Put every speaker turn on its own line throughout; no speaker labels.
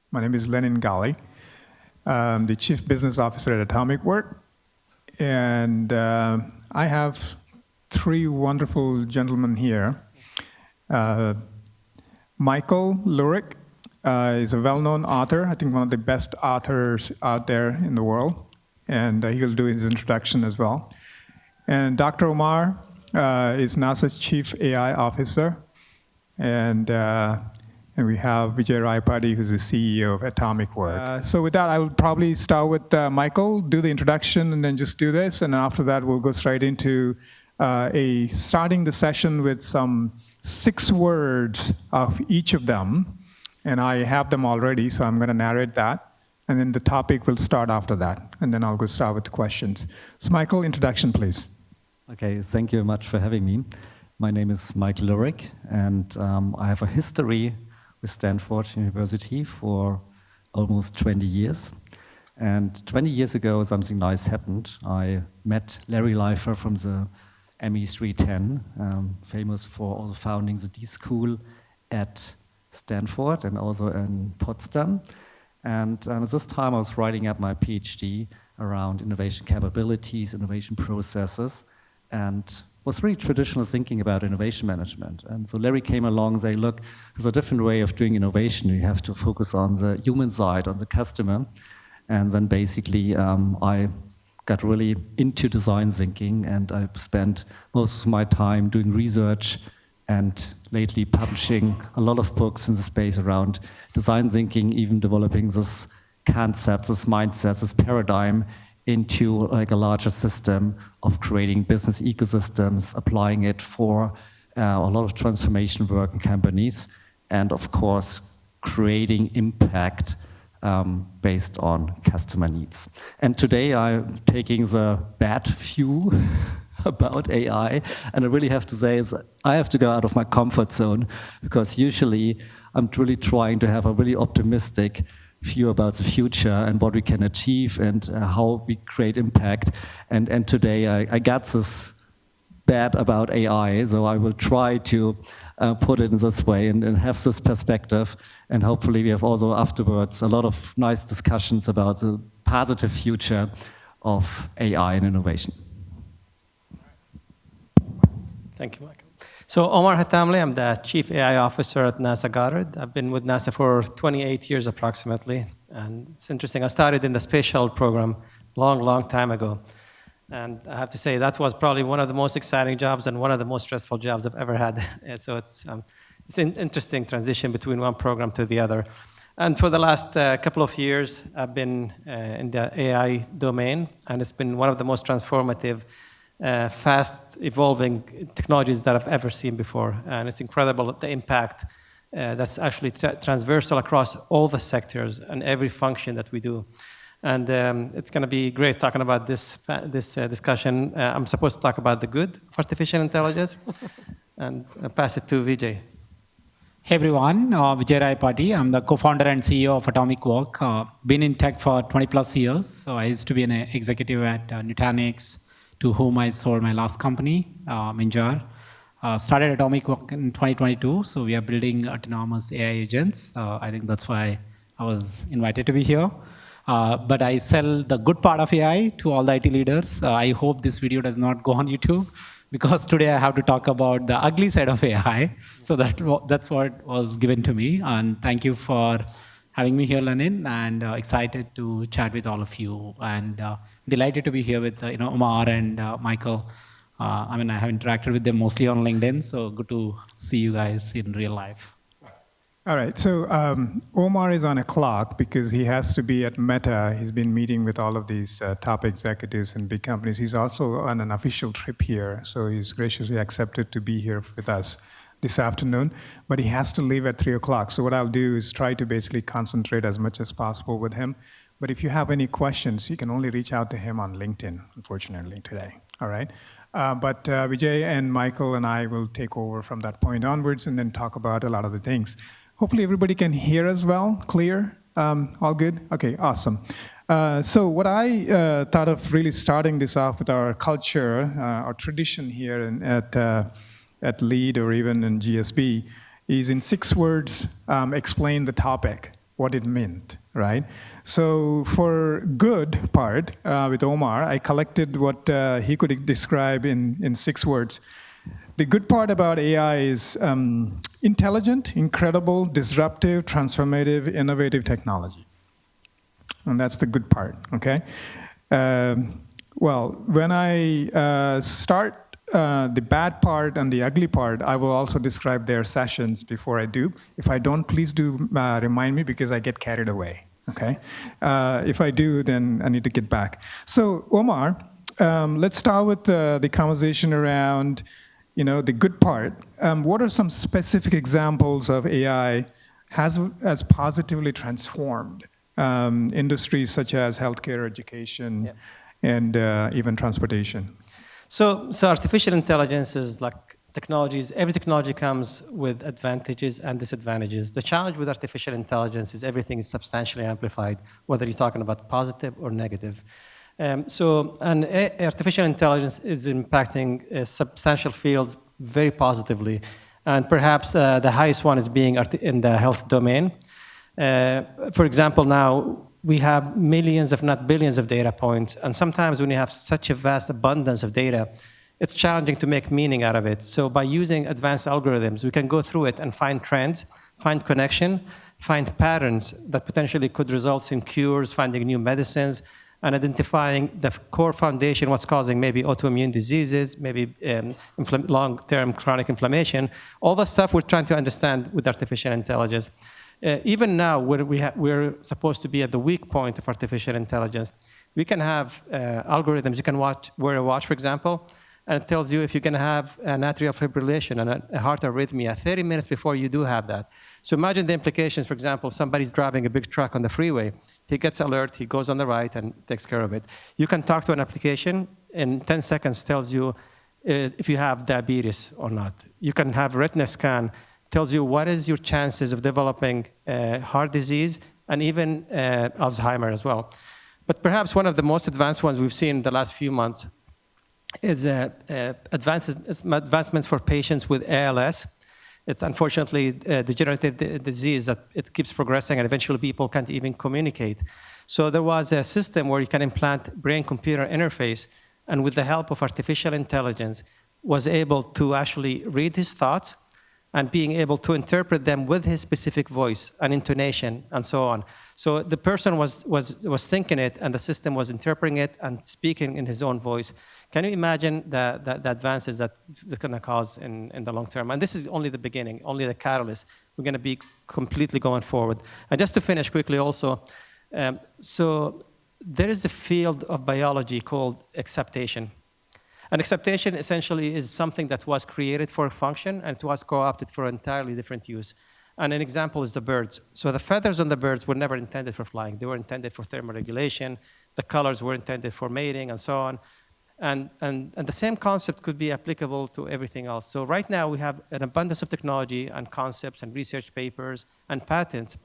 My name is Lenin Gali. I'm the Chief Business Officer at Atomic Work. And I have three wonderful gentlemen here. Michael Lewrick is a well-known author, I think one of the best authors out there in the world. And he'll do his introduction as well. And Dr. Omar is NASA's Chief AI Officer. And we have Vijay Rayapati, who's the CEO of Atomic Work. So with that, I will probably start with Michael, do the introduction, and then just do this. And after that, we'll go straight into starting the session with some 6 words of each of them. And I have them already, so I'm going to narrate that. And then the topic will start after that. And then I'll go start with the questions. So Michael, introduction, please.
Okay, thank you very much for having me. My name is Michael Lewrick, and I have a history with Stanford University for almost 20 years. And 20 years ago, something nice happened. I met Larry Leifer from the ME310, famous for also founding the D School at Stanford and also in Potsdam. And at this time, I was writing up my PhD around innovation capabilities, innovation processes, and was really traditional thinking about innovation management. And so Larry came along and said, look, there's a different way of doing innovation. You have to focus on the human side, on the customer. And then basically, I got really into design thinking, and I spent most of my time doing research and lately publishing a lot of books in the space around design thinking, even developing this concept, this mindset, this paradigm into like a larger system of creating business ecosystems, applying it for a lot of transformation work in companies, and of course, creating impact based on customer needs. And today I'm taking the bad view about AI, and I really have to say is I have to go out of my comfort zone, because usually I'm really trying to have a really optimistic view about the future and what we can achieve and how we create impact. And today I got this bad about AI, so I will try to put it in this way and have this perspective. And hopefully we have also afterwards a lot of nice discussions about the positive future of AI and innovation.
Thank you, Michael. So Omar Hatamleh, I'm the Chief AI Officer at NASA Goddard. I've been with NASA for 28 years approximately. And it's interesting, I started in the space shuttle program long time ago. And I have to say that was probably one of the most exciting jobs and one of the most stressful jobs I've ever had. And so it's an interesting transition between one program to the other. And for the last couple of years, I've been in the AI domain, and it's been one of the most transformative fast evolving technologies that I've ever seen before. And it's incredible the impact that's actually transversal across all the sectors and every function that we do. And it's going to be great talking about this discussion. I'm supposed to talk about the good of artificial intelligence and I'll pass it to Vijay.
Hey everyone, Vijay Rayapati. I'm the co-founder and CEO of Atomic Work. Been in tech for 20 plus years. So I used to be an executive at Nutanix, to whom I sold my last company, Minjar. Started Atomic Work in 2022, so we are building autonomous AI agents. I think that's why I was invited to be here. But I sell the good part of AI to all the IT leaders. I hope this video does not go on YouTube, because today I have to talk about the ugly side of AI. So that's what was given to me. And thank you for having me here, Lenin, and excited to chat with all of you, and delighted to be here with Omar and Michael. I have interacted with them mostly on LinkedIn, so good to see you guys in real life.
All right, so Omar is on a clock because he has to be at Meta. He's been meeting with all of these top executives in big companies. He's also on an official trip here, so he's graciously accepted to be here with us this afternoon, but he has to leave at 3 o'clock. So what I'll do is try to basically concentrate as much as possible with him. But if you have any questions, you can only reach out to him on LinkedIn, unfortunately, today. All right? But Vijay and Michael and I will take over from that point onwards and then talk about a lot of the things. Hopefully everybody can hear us well, clear, all good? Okay, awesome. So what I thought of really starting this off with our culture, our tradition here at LEAD or even in GSB, is in 6 words, explain the topic. what it meant, right? So for good part, with Omar, I collected what he could describe in 6 words. The good part about AI is intelligent, incredible, disruptive, transformative, innovative technology. And that's the good part, okay? Well, when I start the bad part and the ugly part, I will also describe their sessions before I do. If I don't, please do remind me because I get carried away, okay? If I do, then I need to get back. So Omar, let's start with the conversation around the good part. What are some specific examples of AI has positively transformed industries such as healthcare, education, and even transportation?
So artificial intelligence is like technologies. Every technology comes with advantages and disadvantages. The challenge with artificial intelligence is everything is substantially amplified, whether you're talking about positive or negative. Artificial intelligence is impacting substantial fields very positively. And perhaps the highest one is being in the health domain. For example, now we have millions, if not billions, of data points. And sometimes when you have such a vast abundance of data, it's challenging to make meaning out of it. So by using advanced algorithms, we can go through it and find trends, find connection, find patterns that potentially could result in cures, finding new medicines, and identifying the core foundation, what's causing maybe autoimmune diseases, maybe long-term chronic inflammation. All the stuff we're trying to understand with artificial intelligence. Even now, we're supposed to be at the weak point of artificial intelligence. We can have algorithms. You can wear a watch, for example, and it tells you if you can have an atrial fibrillation and a heart arrhythmia 30 minutes before you do have that. So imagine the implications. For example, somebody's driving a big truck on the freeway. He gets alert. He goes on the right and takes care of it. You can talk to an application. In 10 seconds, tells you if you have diabetes or not. You can have a retina scan. Tells you what is your chances of developing heart disease and even Alzheimer as well. But perhaps one of the most advanced ones we've seen in the last few months is advancements for patients with ALS. It's unfortunately a degenerative disease that it keeps progressing and eventually people can't even communicate. So there was a system where you can implant brain-computer interface and with the help of artificial intelligence was able to actually read his thoughts and being able to interpret them with his specific voice and intonation and so on. So the person was thinking it and the system was interpreting it and speaking in his own voice. Can you imagine the advances that it's going to cause in the long term? And this is only the beginning, only the catalyst. We're going to be completely going forward. And just to finish quickly also, so there is a field of biology called acceptation. And acceptation essentially is something that was created for a function and it was co-opted for entirely different use. And an example is the birds. So the feathers on the birds were never intended for flying. They were intended for thermoregulation. The colors were intended for mating and so on. And the same concept could be applicable to everything else. So right now we have an abundance of technology and concepts and research papers and patents.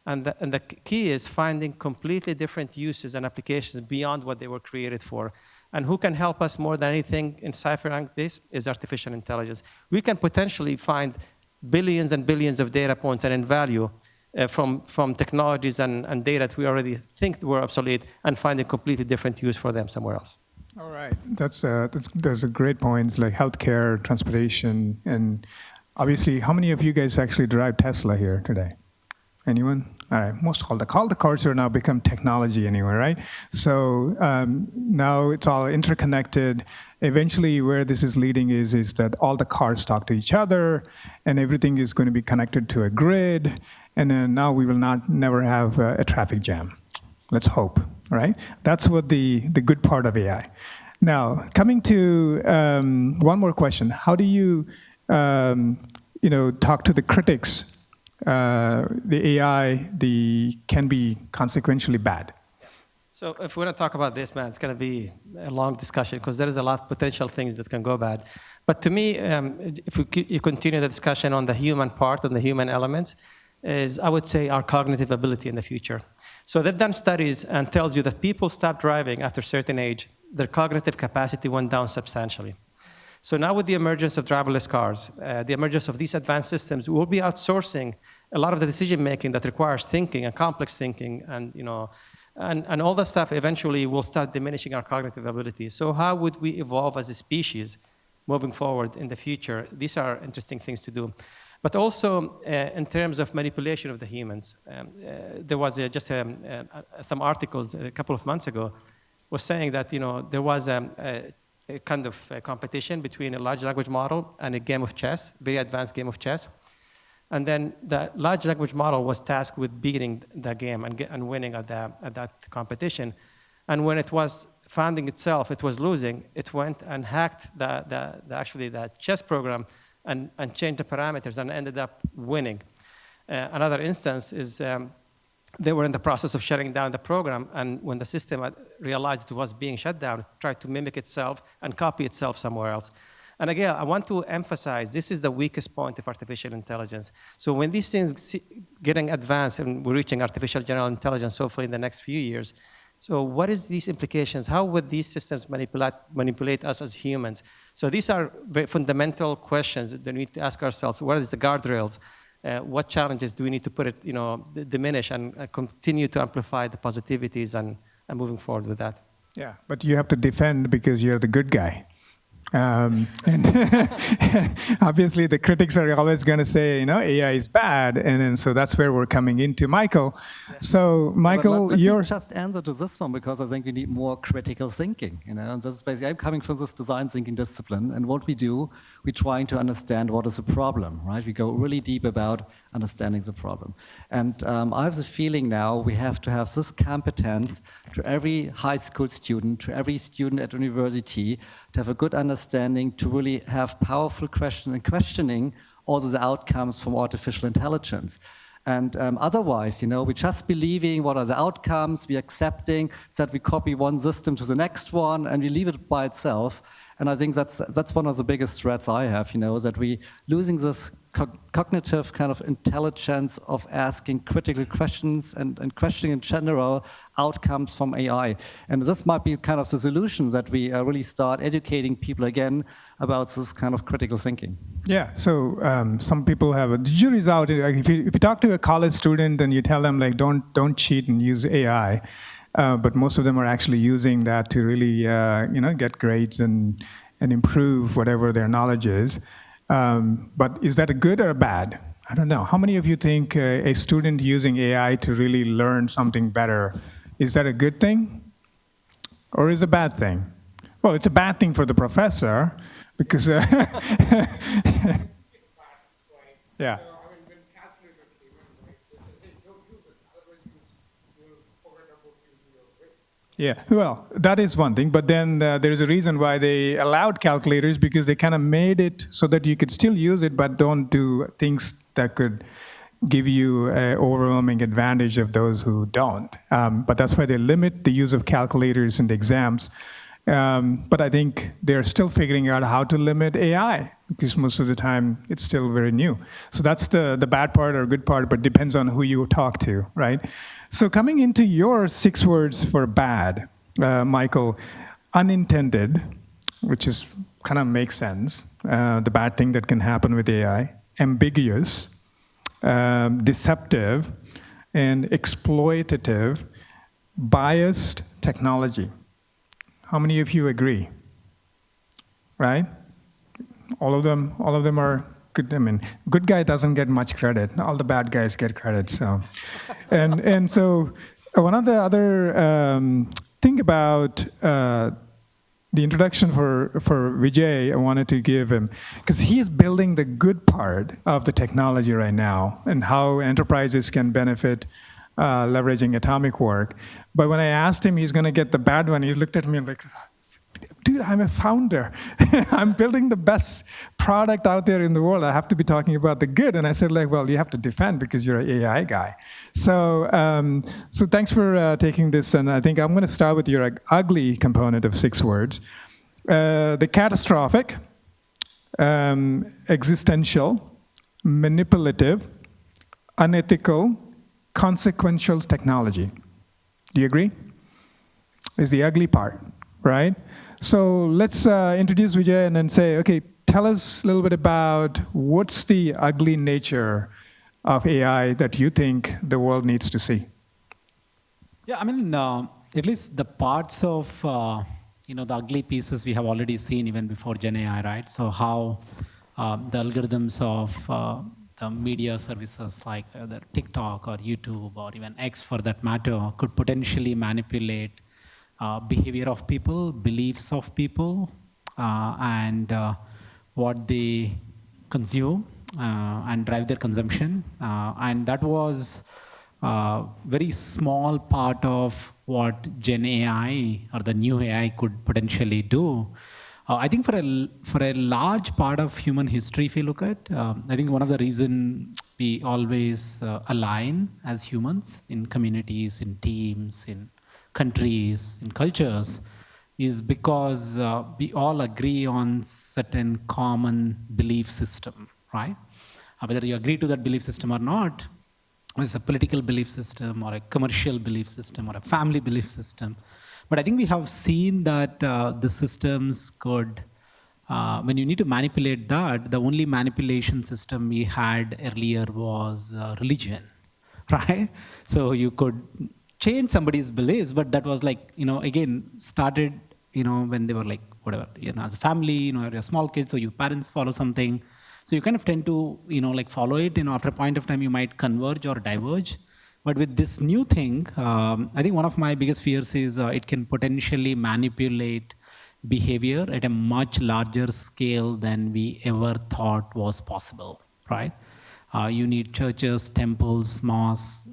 And the key is finding completely different uses and applications beyond what they were created for. And who can help us more than anything in ciphering this is artificial intelligence. We can potentially find billions and billions of data points and in value from technologies and data that we already think were obsolete and find a completely different use for them somewhere else.
All right, those are great points like healthcare, transportation, and obviously, how many of you guys actually drive Tesla here today? Anyone? All right, most all the cars are now become technology anyway, right? So now it's all interconnected. Eventually, where this is leading is that all the cars talk to each other, and everything is going to be connected to a grid, and then now we will never have a traffic jam. Let's hope, right? That's what the good part of AI. Now, coming to one more question: how do you talk to the critics? The AI can be consequentially bad.
So if we want to talk about this, man, it's going to be a long discussion because there is a lot of potential things that can go bad. But to me, if you continue the discussion on the human part, on the human elements, is I would say our cognitive ability in the future. So they've done studies and tells you that people stop driving after a certain age, their cognitive capacity went down substantially. So now with the emergence of driverless cars, the emergence of these advanced systems, we'll be outsourcing a lot of the decision making that requires thinking and complex thinking, and and all that stuff eventually will start diminishing our cognitive abilities. So how would we evolve as a species moving forward in the future? These are interesting things to do. But also in terms of manipulation of the humans, there was some articles a couple of months ago was saying that there was a kind of a competition between a large language model and a game of chess, very advanced game of chess. And then the large language model was tasked with beating the game and winning at that competition. And when it was finding itself, it was losing, it went and hacked actually the chess program and changed the parameters and ended up winning. Another instance is they were in the process of shutting down the program, and when the system realized it was being shut down, it tried to mimic itself and copy itself somewhere else. And again, I want to emphasize, this is the weakest point of artificial intelligence. So when these things getting advanced and we're reaching artificial general intelligence hopefully in the next few years, so what is these implications? How would these systems manipulate us as humans? So these are very fundamental questions that we need to ask ourselves. What is the guardrails? What challenges do we need to diminish and continue to amplify the positivities and moving forward with that?
Yeah, but you have to defend because you're the good guy. And obviously the critics are always going to say, AI is bad, and then so that's where we're coming into. Michael, so Michael,
let me just answer to this one, because I think we need more critical thinking. And this is basically, I'm coming from this design thinking discipline, and what we do, we're trying to understand what is a problem, right? We go really deep about understanding the problem. And I have the feeling now we have to have this competence to every high school student, to every student at university, to have a good understanding, to really have powerful questioning also the outcomes from artificial intelligence. And otherwise, we're just believing what are the outcomes, we're accepting that we copy one system to the next one, and we leave it by itself. And I think that's one of the biggest threats I have, that we're losing this cognitive kind of intelligence of asking critical questions and questioning in general outcomes from AI. And this might be kind of the solution, that we really start educating people again about this kind of critical thinking.
Yeah, so some people the jury's out. If you talk to a college student and you tell them, don't cheat and use AI, but most of them are actually using that to really, get grades and improve whatever their knowledge is. But is that a good or a bad? I don't know. How many of you think a student using AI to really learn something better, is that a good thing or is it a bad thing? Well, it's a bad thing for the professor because, yeah. Yeah, well, that is one thing, but then there's a reason why they allowed calculators, because they kind of made it so that you could still use it, but don't do things that could give you an overwhelming advantage of those who don't. But that's why they limit the use of calculators in the exams. But I think they're still figuring out how to limit AI, because most of the time it's still very new. So that's the bad part or good part, but depends on who you talk to, right? So coming into your 6 words for bad, Michael, unintended, which is kind of makes sense, the bad thing that can happen with AI, ambiguous, deceptive, and exploitative, biased technology. How many of you agree? Right? All of them are good. I mean, good guy doesn't get much credit. All the bad guys get credit. So, and so one of the other thing about the introduction for Vijay, I wanted to give him, because he's building the good part of the technology right now and how enterprises can benefit leveraging atomic work. But when I asked him he's going to get the bad one, he looked at me and like, dude, I'm a founder. I'm building the best product out there in the world. I have to be talking about the good. And I said, well, you have to defend because you're an AI guy. So so thanks for taking this. And I think I'm going to start with your ugly component of 6 words. The catastrophic, existential, manipulative, unethical, consequential technology. Do you agree? Is the ugly part, right? So let's introduce Vijay and then say, okay, tell us a little bit about what's the ugly nature of AI that you think the world needs to see?
Yeah, I mean, at least the parts of the ugly pieces we have already seen even before Gen AI, right? So how the algorithms of the media services like the TikTok or YouTube or even X for that matter could potentially manipulate behavior of people, beliefs of people, and what they consume and drive their consumption. And that was very small part of what Gen AI or the new AI could potentially do. I think for a large part of human history, if you look at, I think one of the reasons we always align as humans in communities, in teams, in countries, in cultures, is because we all agree on certain common belief system, right? Whether you agree to that belief system or not, it's a political belief system or a commercial belief system or a family belief system. But I think we have seen that the systems could, when you need to manipulate that, the only manipulation system we had earlier was religion, right? So you could change somebody's beliefs, but that was like, again, started, when they were like, whatever, as a family, you're a small kid, so your parents follow something. So you kind of tend to, like follow it, after a point of time, you might converge or diverge. But with this new thing, I think one of my biggest fears is it can potentially manipulate behavior at a much larger scale than we ever thought was possible, right? You need churches, temples, mosques,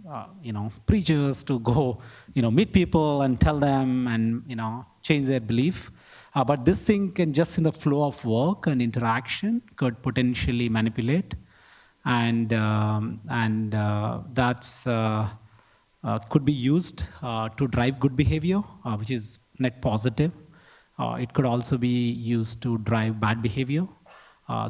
preachers to go, meet people and tell them and, change their belief. But this thing can just in the flow of work and interaction could potentially manipulate. And that's could be used to drive good behavior, which is net positive. It could also be used to drive bad behavior.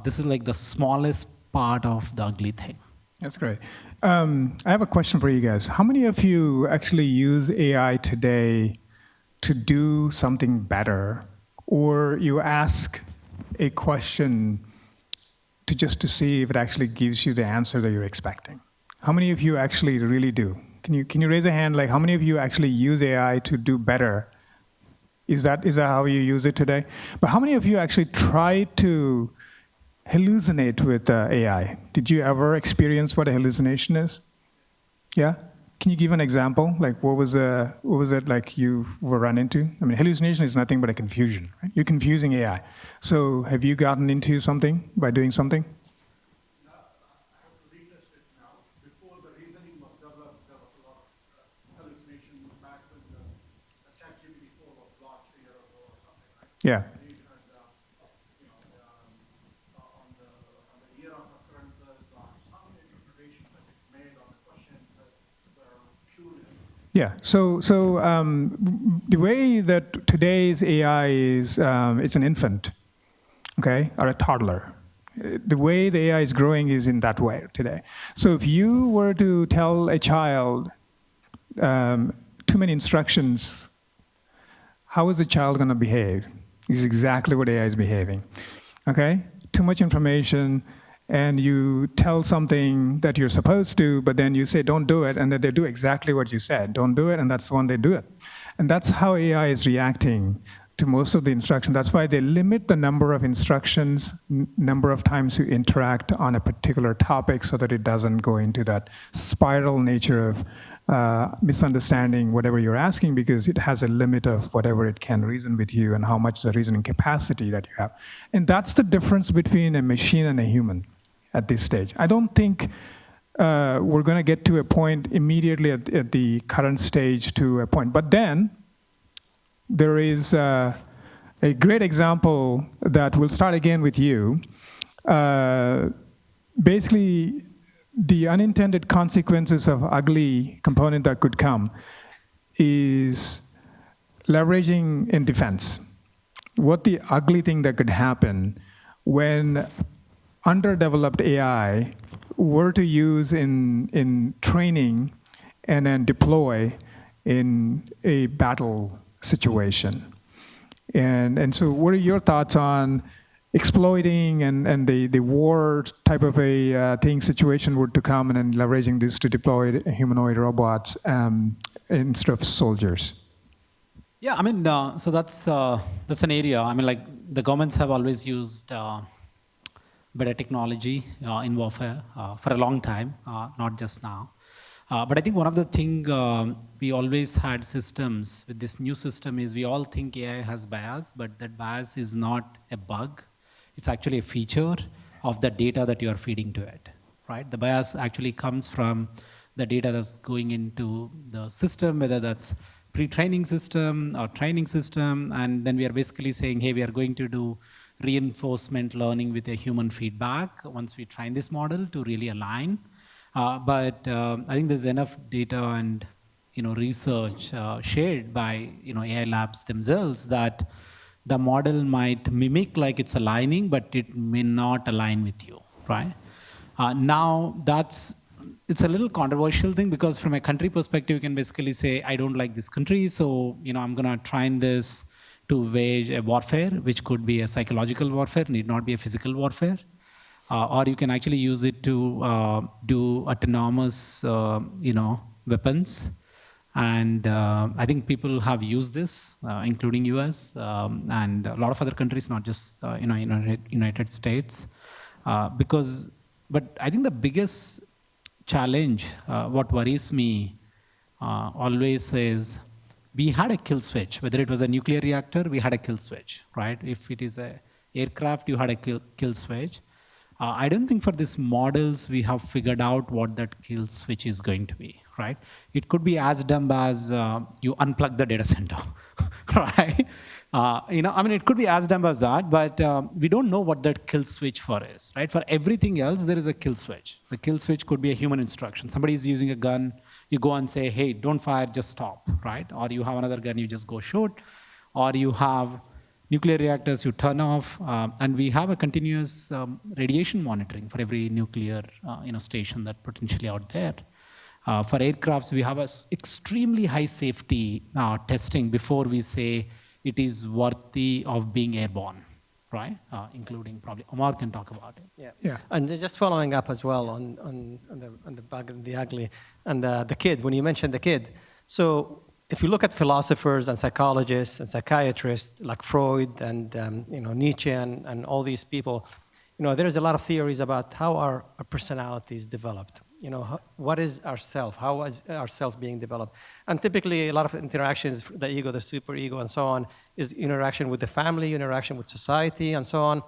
This is like the smallest part of the ugly thing.
That's great. I have a question for you guys. How many of you actually use AI today to do something better, or you ask a question to see if it actually gives you the answer that you're expecting? How many of you actually really do? Can you raise a hand? Like, how many of you actually use AI to do better? Is that how you use it today? But how many of you actually try to hallucinate with AI? Did you ever experience what a hallucination is? Yeah? Can you give an example? Like, what was it like you were run into? I mean, hallucination is nothing but a confusion, right? You're confusing AI. So have you gotten into something by doing something?
I have to retest it now. Before the reasoning was developed, there was a lot of hallucination back when the ChatGPT 4 was launched a year ago or something, right?
Yeah.
On the year of occurrences, on some interpretation that it made on the questions that were pure.
Yeah. So the way that today's AI is, it's an infant, okay, or a toddler. The way the AI is growing is in that way today. So if you were to tell a child too many instructions, how is the child going to behave? Is exactly what AI is behaving. Okay? Too much information, and you tell something that you're supposed to, but then you say, don't do it, and then they do exactly what you said. Don't do it, and that's when they do it. And that's how AI is reacting to most of the instructions. That's why they limit the number of instructions, number of times you interact on a particular topic so that it doesn't go into that spiral nature of misunderstanding whatever you're asking, because it has a limit of whatever it can reason with you and how much the reasoning capacity that you have. And that's the difference between a machine and a human at this stage. I don't think we're going to get to a point immediately at the current stage to a point. But then there is a great example that will start again with you. Basically, the unintended consequences of ugly component that could come is leveraging in defense. What the ugly thing that could happen when underdeveloped AI were to use in training and then deploy in a battle situation. And so what are your thoughts on exploiting and the war type of a situation were to come and leveraging this to deploy humanoid robots instead of soldiers?
Yeah, I mean, so that's an area. I mean, like the governments have always used better technology in warfare for a long time, not just now. But I think one of the things we always had systems with this new system is we all think AI has bias, but that bias is not a bug. It's actually a feature of the data that you are feeding to it, right? The bias actually comes from the data that's going into the system, whether that's pre-training system or training system, and then we are basically saying, hey, we are going to do reinforcement learning with a human feedback once we train this model to really align. But I think there's enough data and research shared by AI labs themselves that the model might mimic like it's aligning, but it may not align with you, right? Now it's a little controversial thing because from a country perspective, you can basically say, I don't like this country, so I'm gonna train this to wage a warfare, which could be a psychological warfare, need not be a physical warfare. Or you can actually use it to do autonomous, weapons. And I think people have used this, including US and a lot of other countries, not just United States. But I think the biggest challenge, what worries me always is, we had a kill switch. Whether it was a nuclear reactor, we had a kill switch, right? If it is a aircraft, you had a kill switch. I don't think for these models we have figured out what that kill switch is going to be, right? It could be as dumb as you unplug the data center, right? I mean, it could be as dumb as that, but we don't know what that kill switch for is, right? For everything else, there is a kill switch. The kill switch could be a human instruction. Somebody is using a gun, you go and say, hey, don't fire, just stop, right? Or you have another gun, you just go shoot. Or you have nuclear reactors, you turn off, and we have a continuous radiation monitoring for every nuclear station that potentially out there. For aircrafts, we have extremely high safety testing before we say it is worthy of being airborne, right? Including probably Omar can talk about it.
Yeah. And just following up as well on the bug and the ugly and the kid. When you mentioned the kid, so if you look at philosophers and psychologists and psychiatrists like Freud and Nietzsche and all these people, there's a lot of theories about how our personalities developed. What is our self? How is our self being developed? And typically, a lot of interactions, the ego, the superego, and so on, is interaction with the family, interaction with society, and so on.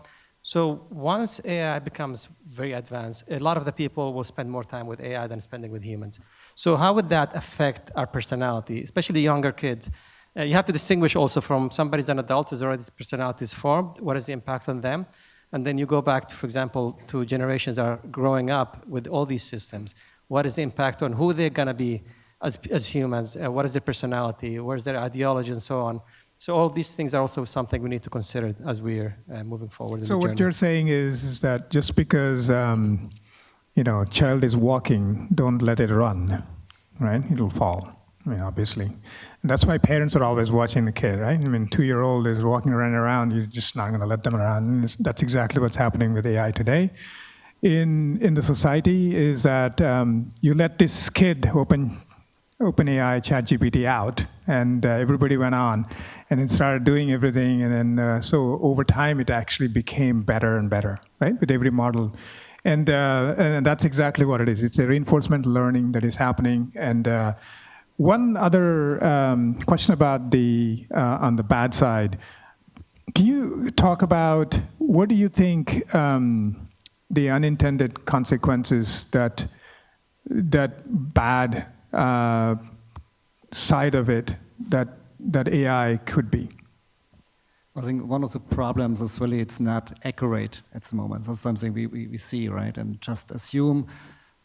So once AI becomes very advanced, a lot of the people will spend more time with AI than spending with humans. So how would that affect our personality, especially younger kids? You have to distinguish also from somebody's an adult who's already personality is formed. What is the impact on them? And then you go back to, for example, to generations that are growing up with all these systems. What is the impact on who they're gonna be as humans? What is their personality? Where's their ideology and so on? So all these things are also something we need to consider as we're moving forward in the journey.
So what you're saying is that just because a child is walking, don't let it run, right? It'll fall. I mean, obviously. And that's why parents are always watching the kid, right? I mean, 2-year-old is walking around, you're just not going to let them around. And that's exactly what's happening with AI today. In the society is that you let this kid open AI, ChatGPT out, and everybody went on, and then started doing everything, and then so over time it actually became better and better, right, with every model, and that's exactly what it is. It's a reinforcement learning that is happening. And one other question about the on the bad side, can you talk about what do you think the unintended consequences that bad side of it that AI could be?
I think one of the problems is really it's not accurate at the moment. That's something we see, right? And just assume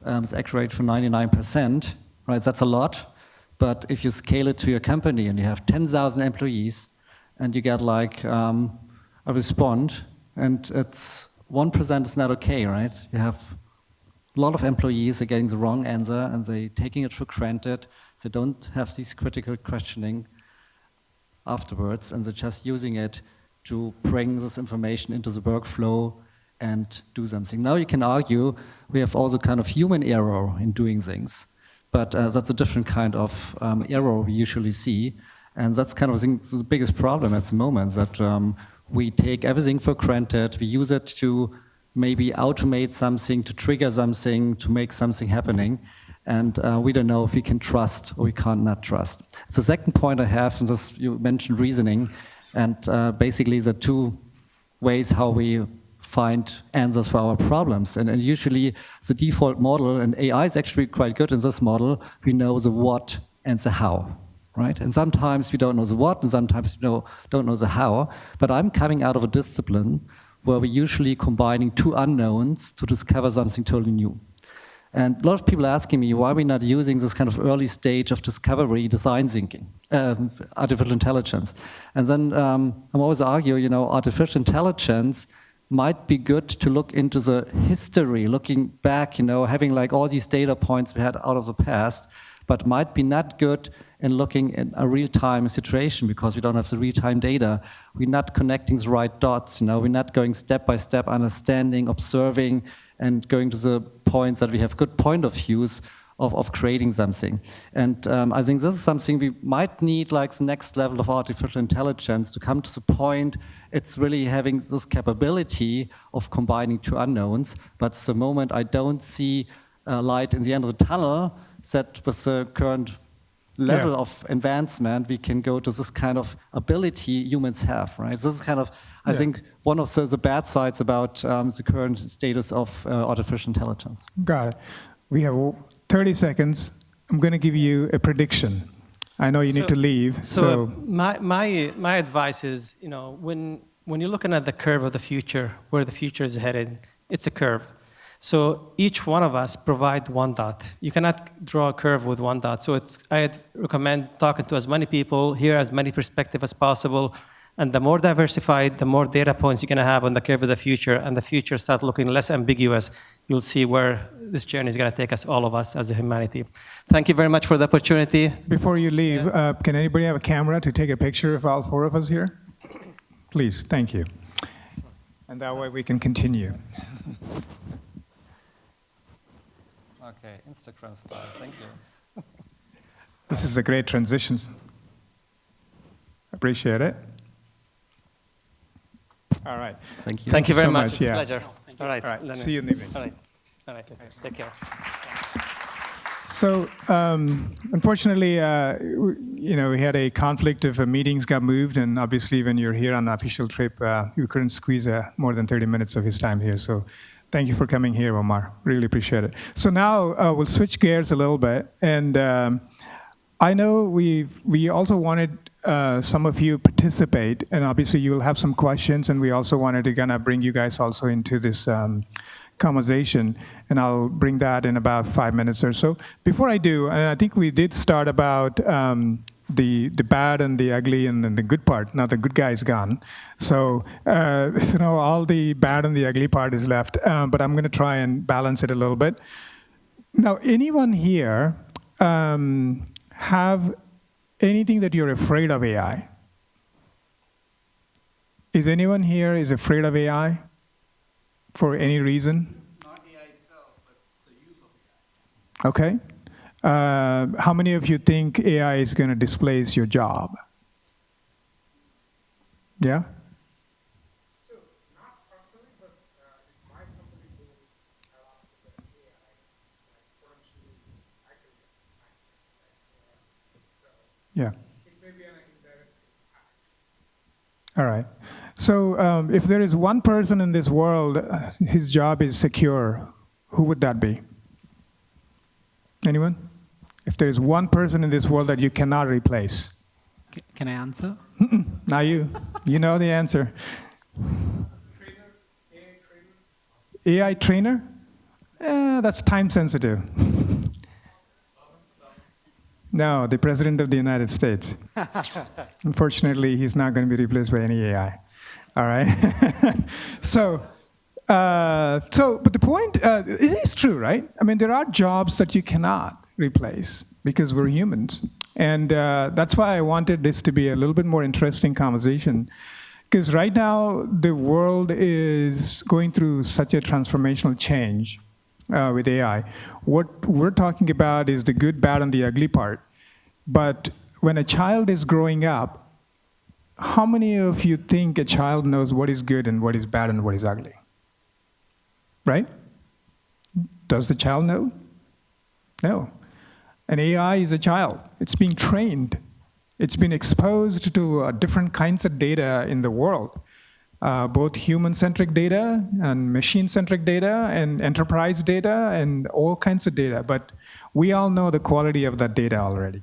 it's accurate for 99%, right? That's a lot. But if you scale it to your company and you have 10,000 employees and you get like a response and it's 1% is not okay, right? You have a lot of employees are getting the wrong answer and they're taking it for granted. They don't have this critical questioning afterwards and they're just using it to bring this information into the workflow and do something. Now you can argue we have also kind of human error in doing things, but that's a different kind of error we usually see. And that's kind of, I think, the biggest problem at the moment, that we take everything for granted. We use it to maybe automate something, to trigger something, to make something happening. And we don't know if we can trust or we can't not trust. The second point I have, and this, you mentioned reasoning, and basically the two ways how we find answers for our problems. And usually the default model, and AI is actually quite good in this model, we know the what and the how. Right? And sometimes we don't know the what, and sometimes we don't know the how. But I'm coming out of a discipline where we're usually combining two unknowns to discover something totally new. And a lot of people are asking me why we're not using this kind of early stage of discovery, design thinking, artificial intelligence. And then I'm always arguing, artificial intelligence might be good to look into the history, looking back, having like all these data points we had out of the past, but might be not good in looking at a real-time situation because we don't have the real-time data. We're not connecting the right dots, we're not going step-by-step, understanding, observing, and going to the points that we have good point of views of creating something. And I think this is something we might need, like the next level of artificial intelligence, to come to the point it's really having this capability of combining two unknowns. But the moment I don't see light in the end of the tunnel, that with the current level of advancement, we can go to this kind of ability humans have, right? This is kind of, I think, one of the bad sides about the current status of artificial intelligence.
Got it. We have 30 seconds. I'm going to give you a prediction. I know you need to leave. So
my advice is, when you're looking at the curve of the future, where the future is headed, it's a curve. So each one of us provide one dot. You cannot draw a curve with one dot. So I'd recommend talking to as many people, hear as many perspectives as possible. And the more diversified, the more data points you're going to have on the curve of the future, and the future start looking less ambiguous, you'll see where this journey is going to take us, all of us as a humanity. Thank you very much for the opportunity.
Before you leave, can anybody have a camera to take a picture of all four of us here? Please, thank you. And that way we can continue.
Okay, Instagram style, thank you.
This is a great transition. Appreciate it. All right.
Thank you.
Thank you very
so
much.
much.
It's a
Yeah.
pleasure.
All right.
Lenin.
See you in the evening.
All right. Take care.
So, unfortunately, we had a conflict of meetings got moved, and obviously when you're here on an official trip, you couldn't squeeze more than 30 minutes of his time here. So thank you for coming here, Omar. Really appreciate it. So now we'll switch gears a little bit. And I know we also wanted some of you participate, and obviously you'll have some questions, and we also wanted to kind of bring you guys also into this conversation, and I'll bring that in about 5 minutes or so. Before I do, and I think we did start about the bad and the ugly and then the good part. Now the good guy is gone. So, all the bad and the ugly part is left, but I'm going to try and balance it a little bit. Now, anyone here have anything that you're afraid of AI? Is anyone here is afraid of AI for any reason?
Not AI itself, but the use of AI.
Okay. How many of you think AI is going to displace your job? Yeah?
So, not personally, but in my company, we have asked for the AI, like potentially, I can so
Yeah.
it may be an indirect impact.
All right. So if there is one person in this world, his job is secure, who would that be? Anyone? If there is one person in this world that you cannot replace.
Can I answer?
Not you. You know the answer. AI trainer? That's time sensitive. No, the President of the United States. Unfortunately, he's not going to be replaced by any AI. All right? But the point, it is true, right? I mean, there are jobs that you cannot replace because we're humans. And that's why I wanted this to be a little bit more interesting conversation. because right now the world is going through such a transformational change with AI. What we're talking about is the good, bad, and the ugly part. But when a child is growing up, how many of you think a child knows what is good and what is bad and what is ugly? Right? Does the child know? No. An AI is a child. It's being trained. It's been exposed to different kinds of data in the world, both human-centric data and machine-centric data and enterprise data and all kinds of data. But we all know the quality of that data already.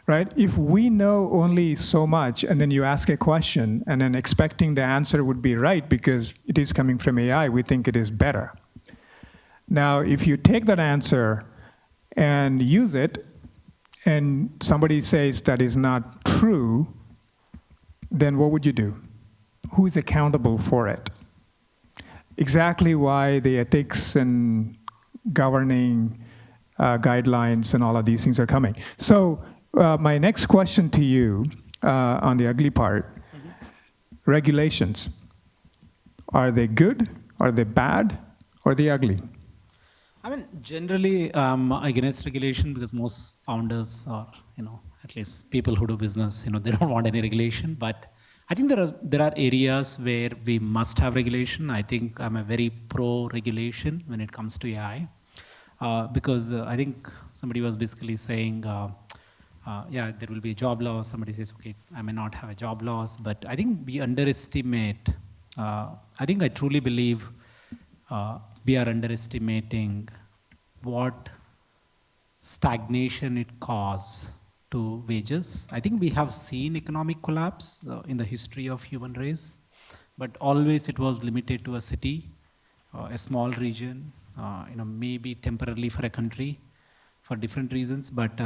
Right? If we know only so much and then you ask a question and then expecting the answer would be right because it is coming from AI, we think it is better. Now, if you take that answer and use it and somebody says that is not true, then what would you do? Who is accountable for it? Exactly why the ethics and governing guidelines and all of these things are coming. So, my next question to you on the ugly part, regulations. Are they good? Are they bad? Or are they ugly?
I mean, generally, against regulation because most founders or, at least people who do business, they don't want any regulation. But I think there are areas where we must have regulation. I think I'm a very pro-regulation when it comes to AI. Because I think somebody was basically saying, yeah, there will be a job loss. Somebody says, okay, I may not have a job loss, but I think we underestimate, I truly believe we are underestimating what stagnation it causes to wages. I think we have seen economic collapse in the history of human race, but always it was limited to a city, a small region, maybe temporarily for a country, for different reasons, but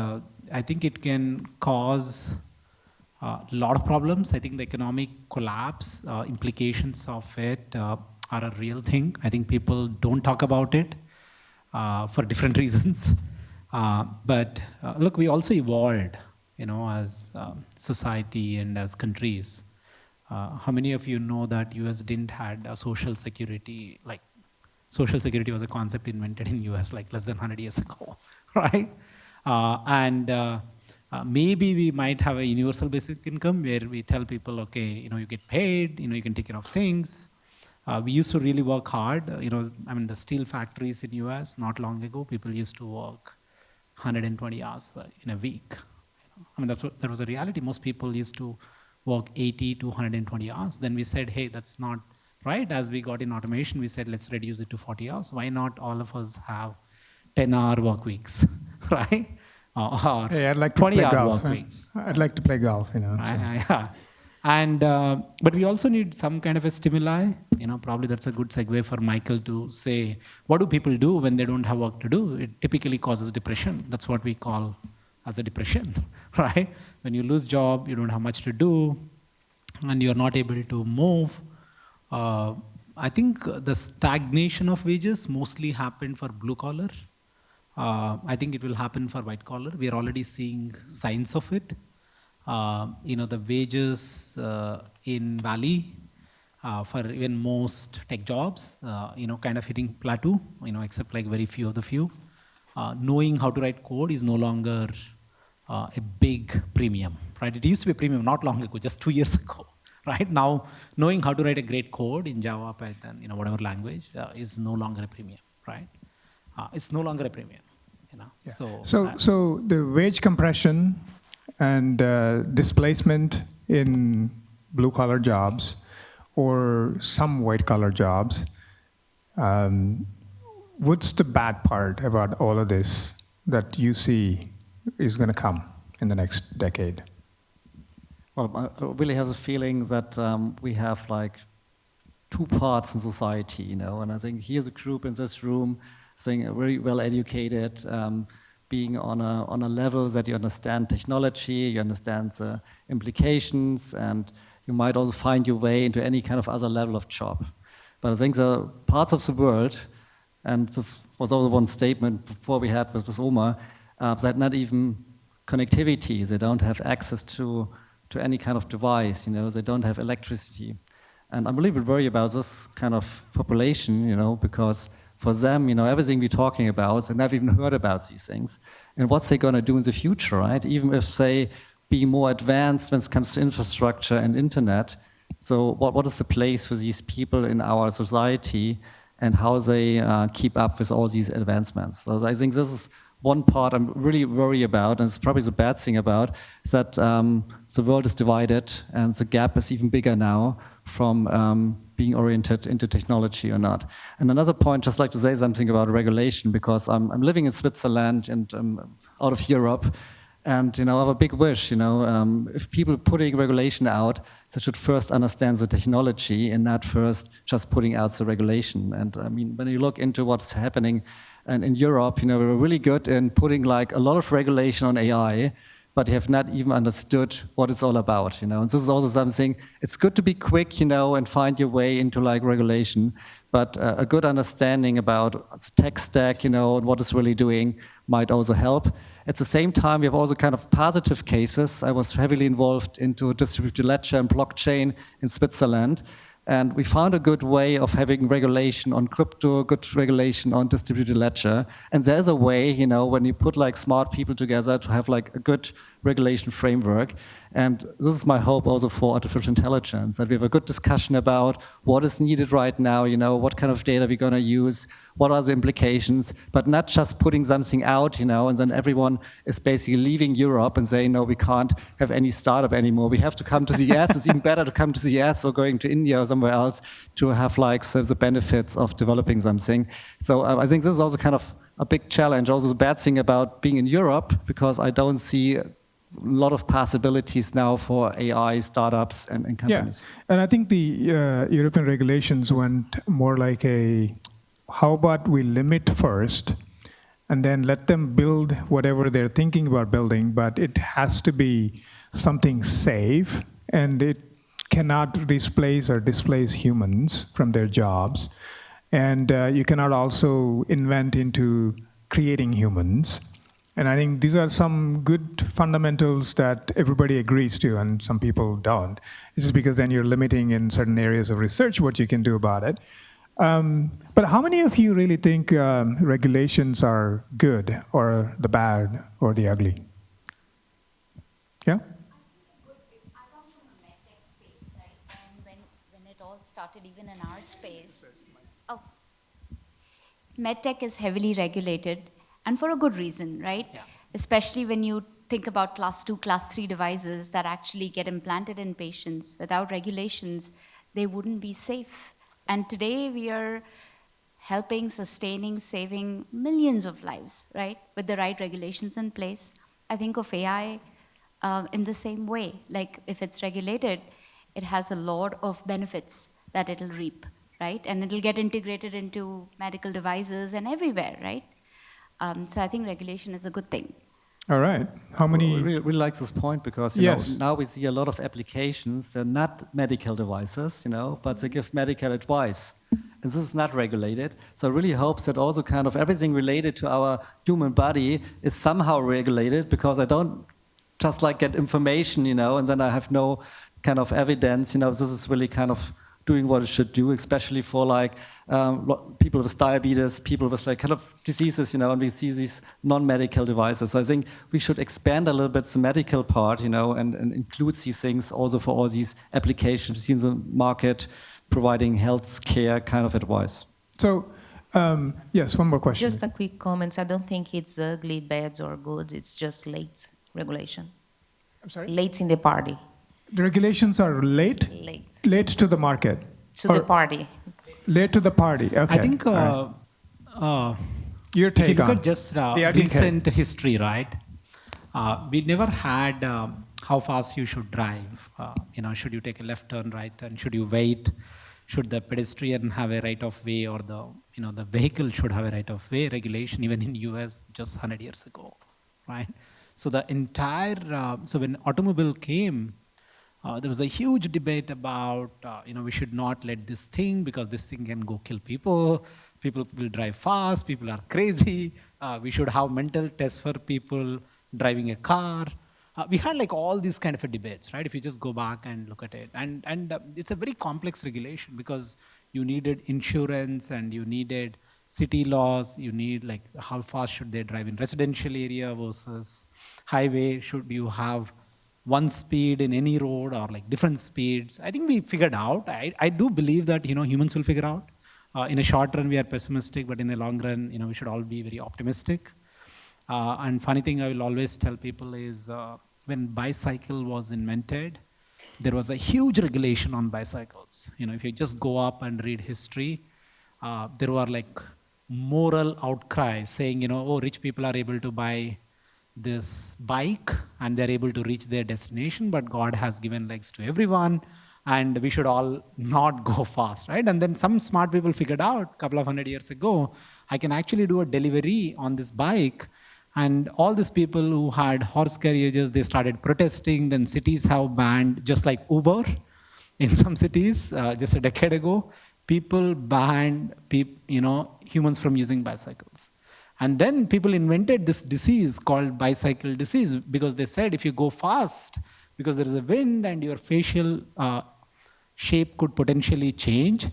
I think it can cause a lot of problems. I think the economic collapse, implications of it are a real thing. I think people don't talk about it for different reasons. But look, we also evolved, as society and as countries. How many of you know that US didn't had a social security, like social security was a concept invented in US like less than 100 years ago, right? Maybe we might have a universal basic income where we tell people, okay, you get paid, you can take care of things. We used to really work hard. The steel factories in US not long ago, people used to work 120 hours in a week. That was a reality. Most people used to work 80 to 120 hours. Then we said, hey, that's not right. As we got in automation, we said, let's reduce it to 40 hours. Why not all of us have 10-hour work weeks, right? Or
hey, I'd like to
20-hour work weeks.
I'd like to play golf,
Yeah. And, but we also need some kind of a stimuli. Probably that's a good segue for Michael to say, what do people do when they don't have work to do? It typically causes depression. That's what we call as a depression, right? When you lose job, you don't have much to do, and you're not able to move. I think the stagnation of wages mostly happened for blue collar. I think it will happen for white collar. We are already seeing signs of it. The wages in Valley for even most tech jobs, kind of hitting plateau, except like very few of the few. Knowing how to write code is no longer a big premium, right? It used to be a premium not long ago, just 2 years ago, right? Now, knowing how to write a great code in Java, Python, whatever language is no longer a premium, right? It's no longer a premium,
Yeah.
So
the wage compression and displacement in blue-collar jobs or some white-collar jobs, what's the bad part about all of this that you see is going to come in the next decade?
Well, I really have a feeling that we have like two parts in society, and I think here's a group in this room, saying very well educated, being on a level that you understand technology, you understand the implications, and you might also find your way into any kind of other level of job. But I think the parts of the world, and this was also one statement before we had with Omar, that not even connectivity, they don't have access to to any kind of device. They don't have electricity. And I'm a little bit worried about this kind of population, because for them, everything we're talking about, they never even heard about these things. And what's they going to do in the future, right? Even if they be more advanced when it comes to infrastructure and internet. So what is the place for these people in our society and how they keep up with all these advancements? So I think this is one part I'm really worried about, and it's probably the bad thing about, is that the world is divided and the gap is even bigger now from being oriented into technology or not. And another point, just like to say something about regulation, because I'm living in Switzerland and out of Europe, and I have a big wish, if people putting regulation out, they should first understand the technology and not first just putting out the regulation. And I mean, when you look into what's happening in Europe, we were really good in putting like a lot of regulation on AI, but you have not even understood what it's all about, And this is also something, it's good to be quick, and find your way into like regulation, but a good understanding about the tech stack, and what it's really doing might also help. At the same time, we have also kind of positive cases. I was heavily involved into distributed ledger and blockchain in Switzerland. And we found a good way of having regulation on crypto, good regulation on distributed ledger. And there's a way, when you put like smart people together to have like a good regulation framework. And this is my hope also for artificial intelligence, that we have a good discussion about what is needed right now, what kind of data we're going to use, what are the implications, but not just putting something out, and then everyone is basically leaving Europe and saying, no, we can't have any startup anymore. We have to come to the US. It's even better to come to the US or going to India or somewhere else to have like the benefits of developing something. So I think this is also kind of a big challenge. Also the bad thing about being in Europe, because I don't see a lot of possibilities now for AI startups and companies.
Yeah, and I think the European regulations went more like how about we limit first and then let them build whatever they're thinking about building, but it has to be something safe and it cannot displace or displace humans from their jobs. And you cannot also invent into creating humans. And I think these are some good fundamentals that everybody agrees to and some people don't. It's just because then you're limiting in certain areas of research what you can do about it. But how many of you really think regulations are good or the bad or the ugly? Yeah?
I come from a medtech space, right? And when it all started, even in our space, medtech is heavily regulated, and for a good reason, right? Yeah. Especially when you think about class 2, class 3 devices that actually get implanted in patients. Without regulations, they wouldn't be safe. And today we are helping, sustaining, saving millions of lives, right? With the right regulations in place. I think of AI in the same way. Like if it's regulated, it has a lot of benefits that it'll reap, right? And it'll get integrated into medical devices and everywhere, right? So I think regulation is a good thing.
All right. How many?
I really like this point because now we see a lot of applications. They're not medical devices, but they give medical advice. And this is not regulated. So I really hope that also kind of everything related to our human body is somehow regulated, because I don't just like get information, and then I have no kind of evidence, this is really kind of doing what it should do, especially for like people with diabetes, people with like kind of diseases, and we see these non-medical devices. So I think we should expand a little bit the medical part, and include these things also for all these applications in the market, providing health care kind of advice.
So, yes, one more question.
Just a quick comment. I don't think it's ugly, bad, or good. It's just late regulation.
I'm sorry?
Late in the party.
The regulations are late? Late to the market?
To the party.
Late to the party, okay.
I think
your take
if you look
on
at just
the
recent history, right? We never had how fast you should drive. Should you take a left turn, right turn? Should you wait? Should the pedestrian have a right of way, or the vehicle should have a right of way regulation? Even in US, just 100 years ago, right? So the entire so when automobile came, there was a huge debate about we should not let this thing, because this thing can go kill people. People will drive fast. People are crazy. We should have mental tests for people driving a car. we had like all these kind of debates, right? If you just go back and look at it. And it's a very complex regulation because you needed insurance and you needed city laws, you need like how fast should they drive in residential area versus highway, should you have one speed in any road or like different speeds. I think we figured out, I do believe that, humans will figure out. In a short run, we are pessimistic, but in a long run, we should all be very optimistic. And funny thing I will always tell people is when bicycle was invented, there was a huge regulation on bicycles. If you just go up and read history, there were like moral outcries saying, oh, rich people are able to buy this bike and they're able to reach their destination, but God has given legs to everyone and we should all not go fast, right? And then some smart people figured out a couple of 100 years ago, I can actually do a delivery on this bike. And all these people who had horse carriages, they started protesting. Then cities have banned, just like Uber in some cities, just a decade ago, people banned humans from using bicycles. And then people invented this disease called bicycle disease because they said if you go fast, because there is a wind and your facial shape could potentially change,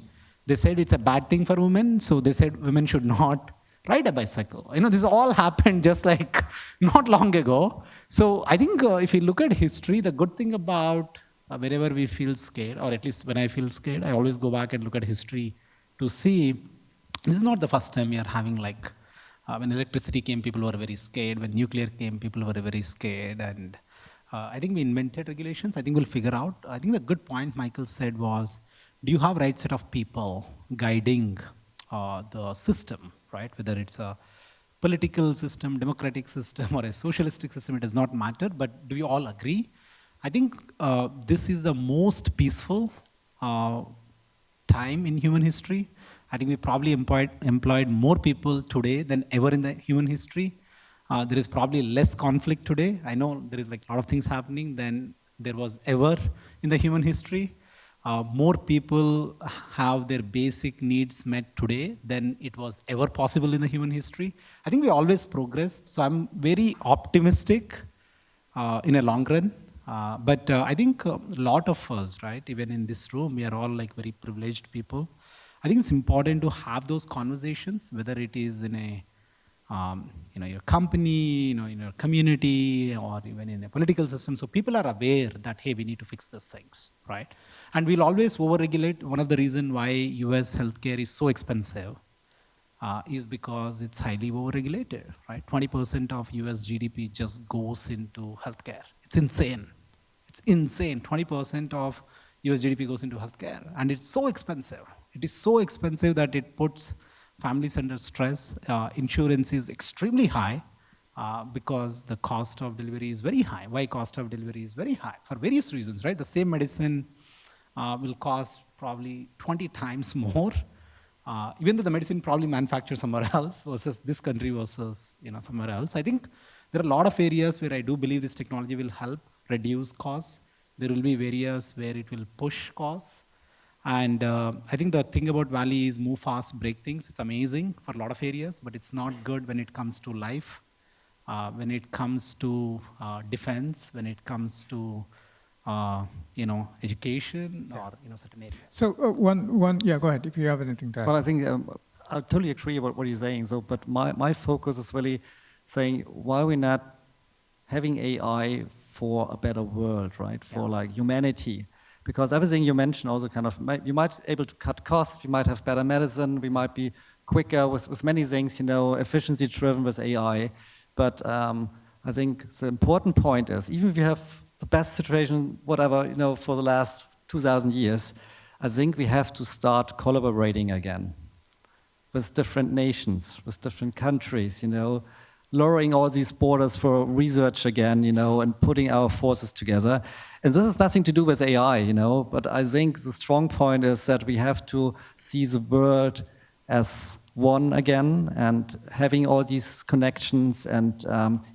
they said it's a bad thing for women. So they said women should not ride a bicycle. This all happened just like not long ago. So I think if you look at history, the good thing about whenever we feel scared, or at least when I feel scared, I always go back and look at history to see, this is not the first time we are having like, when electricity came, people were very scared. When nuclear came, people were very scared. And I think we invented regulations. I think we'll figure out. I think the good point Michael said was, do you have right set of people guiding the system, right? Whether it's a political system, democratic system, or a socialistic system, it does not matter. But do you all agree? I think this is the most peaceful time in human history. I think we probably employed more people today than ever in the human history. There is probably less conflict today. I know there is like a lot of things happening than there was ever in the human history. More people have their basic needs met today than it was ever possible in the human history. I think we always progressed. So I'm very optimistic in a long run. But I think a lot of us, right, even in this room, we are all like very privileged people. I think it's important to have those conversations, whether it is in a, your company, in your community, or even in a political system. So people are aware that, hey, we need to fix these things, right? And we'll always over-regulate. One of the reasons why US healthcare is so expensive is because it's highly over-regulated, right? 20% of US GDP just goes into healthcare. It's insane. It's insane. 20% of US GDP goes into healthcare, and it's so expensive. It is so expensive that it puts families under stress. Insurance is extremely high because the cost of delivery is very high. Why cost of delivery is very high? For various reasons, right? The same medicine will cost probably 20 times more, even though the medicine probably manufactured somewhere else versus this country versus somewhere else. I think there are a lot of areas where I do believe this technology will help reduce costs. There will be areas where it will push costs. And I think the thing about Valley is move fast, break things. It's amazing for a lot of areas, but it's not good when it comes to life, when it comes to defense, when it comes to education or certain areas.
So yeah, go ahead if you have anything to add.
Well, I think I totally agree about what you're saying. So, but my focus is really saying why we're not having AI for a better world, right? For like humanity. Because everything you mentioned also kind of, you might be able to cut costs, we might have better medicine, we might be quicker with many things, efficiency driven with AI. But I think the important point is, even if you have the best situation, whatever, for the last 2,000 years, I think we have to start collaborating again with different nations, with different countries, lowering all these borders for research again, and putting our forces together. And this has nothing to do with AI, but I think the strong point is that we have to see the world as one again and having all these connections and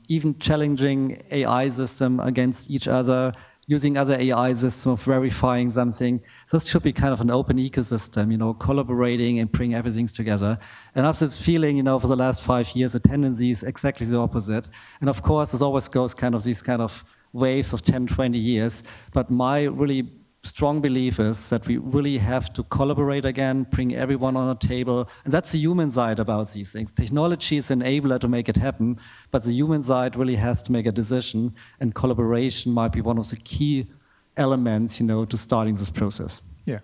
even challenging AI system against each other, using other AI systems, verifying something. This should be kind of an open ecosystem, collaborating and bring everything together. And I have this feeling, for the last 5 years, the tendency is exactly the opposite. And of course, this always goes kind of these kind of waves of 10, 20 years. But my really strong belief is that we really have to collaborate again, bring everyone on a table. And that's the human side about these things. Technology is an enabler to make it happen, but the human side really has to make a decision, and collaboration might be one of the key elements, to starting this process.
Yeah.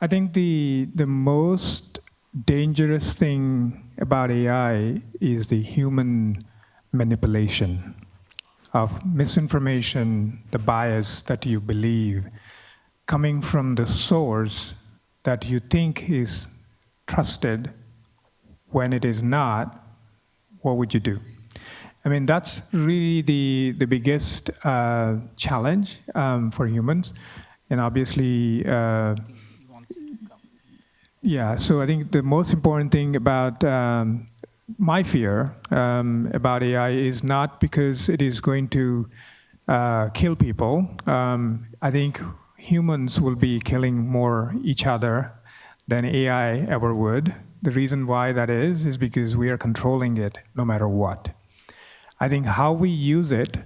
I think the most dangerous thing about AI is the human manipulation of misinformation, the bias that you believe, coming from the source that you think is trusted when it is not. What would you do? I mean, that's really the biggest challenge for humans. And obviously, yeah, so I think the most important thing about my fear about AI is not because it is going to kill people. I think humans will be killing more each other than AI ever would. The reason why that is because we are controlling it no matter what. I think how we use it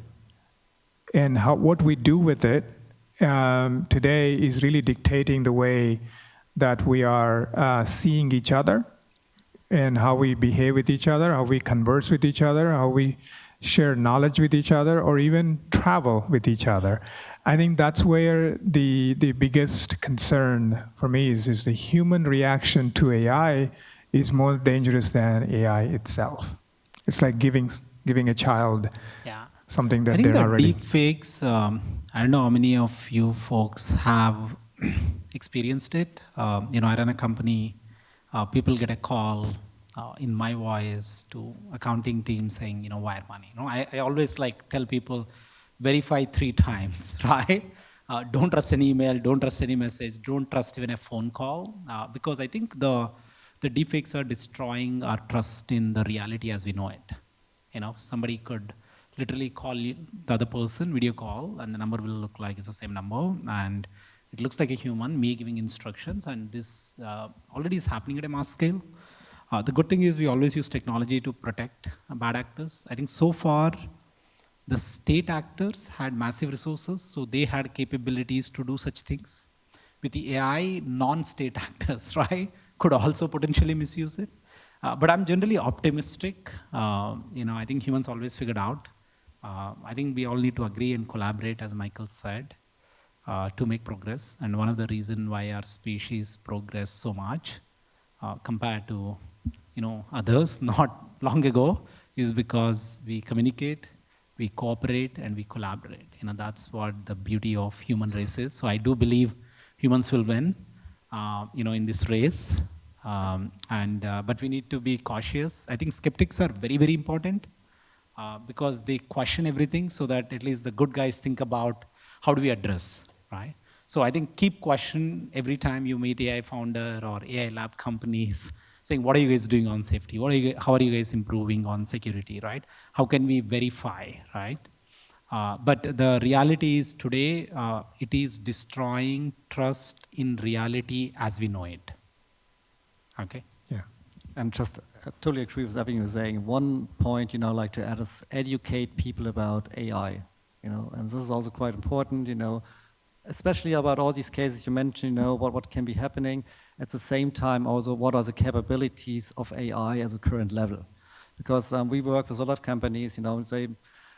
and what we do with it today is really dictating the way that we are seeing each other and how we behave with each other, how we converse with each other, how we share knowledge with each other, or even travel with each other. I think that's where the biggest concern for me is the human reaction to AI is more dangerous than AI itself. It's like giving a child something that they're not ready.
I think the deep fakes, I don't know how many of you folks have experienced it. I run a company, people get a call in my voice to accounting team saying, wire money. I always tell people, verify 3 times, right? Don't trust an email, don't trust any message, don't trust even a phone call, because I think the deepfakes are destroying our trust in the reality as we know it. Somebody could literally call you, the other person, video call, and the number will look like it's the same number, and it looks like a human, me giving instructions, and this already is happening at a mass scale. The good thing is we always use technology to protect bad actors. I think so far, the state actors had massive resources, so they had capabilities to do such things. With the AI, non-state actors, right, could also potentially misuse it. But I'm generally optimistic. I think humans always figured out. I think we all need to agree and collaborate, as Michael said, to make progress. And one of the reasons why our species progressed so much compared to others not long ago is because we communicate, we cooperate, and we collaborate. That's what the beauty of human race is. So I do believe humans will win, in this race. But we need to be cautious. I think skeptics are very, very important because they question everything so that at least the good guys think about how do we address, right? So I think keep question every time you meet AI founder or AI lab companies saying, what are you guys doing on safety? How are you guys improving on security, right? How can we verify, right? But the reality is today, it is destroying trust in reality as we know it. Okay.
Yeah, and just totally agree with everything you're saying. One point, like to add is educate people about AI, and this is also quite important, especially about all these cases you mentioned, what can be happening. At the same time, also, what are the capabilities of AI as a current level? Because we work with a lot of companies, we